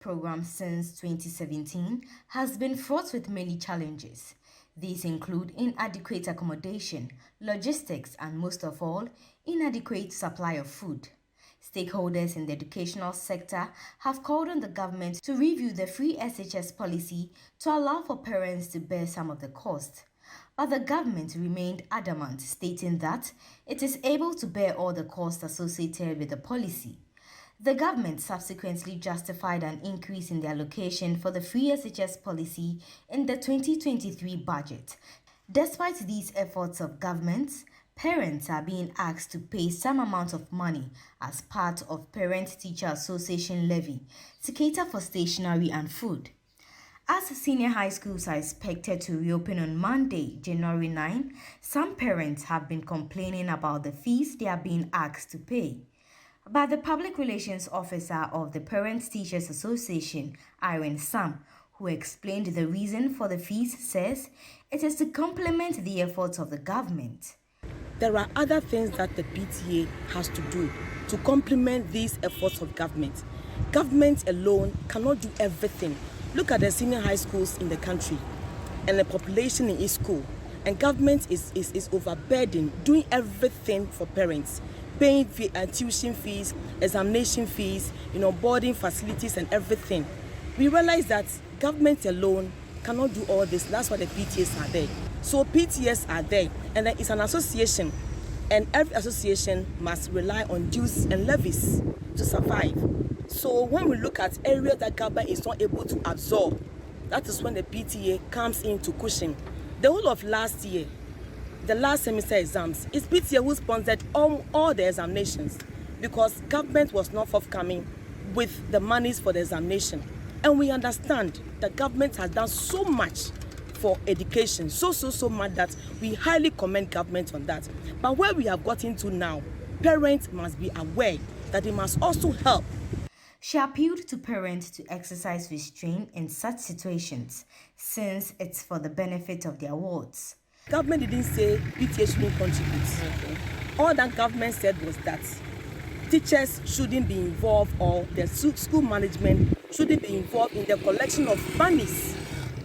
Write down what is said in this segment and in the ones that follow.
Program since 2017 has been fraught with many challenges. These include inadequate accommodation, logistics, and most of all, inadequate supply of food. Stakeholders in the educational sector have called on the government to review the free SHS policy to allow for parents to bear some of the cost. But the government remained adamant, stating that it is able to bear all the costs associated with the policy. The government subsequently justified an increase in the allocation for the free SHS policy in the 2023 budget. Despite these efforts of governments, parents are being asked to pay some amount of money as part of Parent-Teacher Association levy to cater for stationery and food. As senior high schools are expected to reopen on Monday, January 9, some parents have been complaining about the fees they are being asked to pay. But the Public Relations Officer of the Parent-Teachers Association, Irene Sam, who explained the reason for the fees, says it is to complement the efforts of the government. There are other things that the PTA has to do to complement these efforts of government. Government alone cannot do everything. Look at the senior high schools in the country and the population in each school. And government is overburdened doing everything for parents. Paying tuition fees, examination fees, boarding facilities and everything. We realize that government alone cannot do all this. That's why the PTAs are there. So PTAs are there, and then it's an association, and every association must rely on dues and levies to survive. So when we look at areas that government is not able to absorb, that is when the PTA comes in to cushion. The whole of last year, the last semester exams, it's PTA who sponsored all the examinations because government was not forthcoming with the monies for the examination. And we understand the government has done so much for education, so much that we highly commend government on that. But where we have gotten to now, parents must be aware that they must also help. She appealed to parents to exercise restraint in such situations since it's for the benefit of their wards. Government didn't say PTA shouldn't contribute. All that government said was that teachers shouldn't be involved or the school management shouldn't be involved in the collection of monies.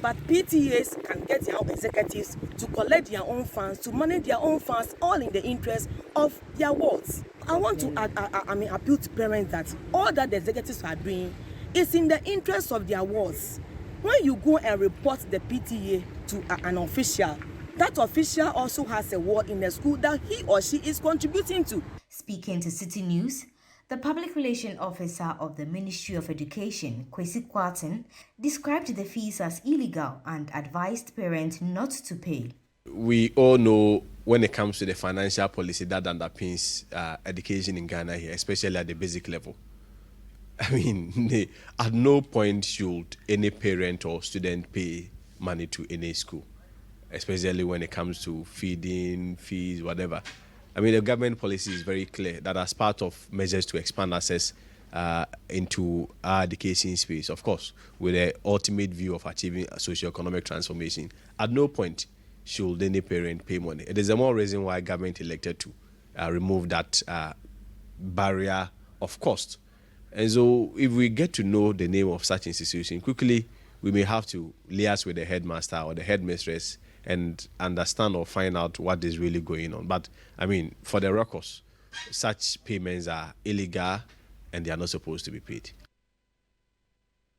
But PTAs can get their own executives to collect their own funds, to manage their own funds, all in the interest of their wards. I want to appeal to parents that all that the executives are doing is in the interest of their wards. When you go and report the PTA to an official, that official also has a ward in the school that he or she is contributing to. Speaking to Citi News, the Public Relations Officer of the Ministry of Education, Kwesi Kwarteng, described the fees as illegal and advised parents not to pay. We all know when it comes to the financial policy that underpins education in Ghana here, especially at the basic level. I mean, at no point should any parent or student pay money to any school, especially when it comes to feeding, fees, whatever. I mean, the government policy is very clear that as part of measures to expand access into our education space, of course, with the ultimate view of achieving a socio-economic transformation, at no point should any parent pay money. It is the more reason why government elected to remove that barrier of cost. And so if we get to know the name of such institution quickly, we may have to liaise with the headmaster or the headmistress and understand or find out what is really going on. But, I mean, for the records, such payments are illegal and they are not supposed to be paid.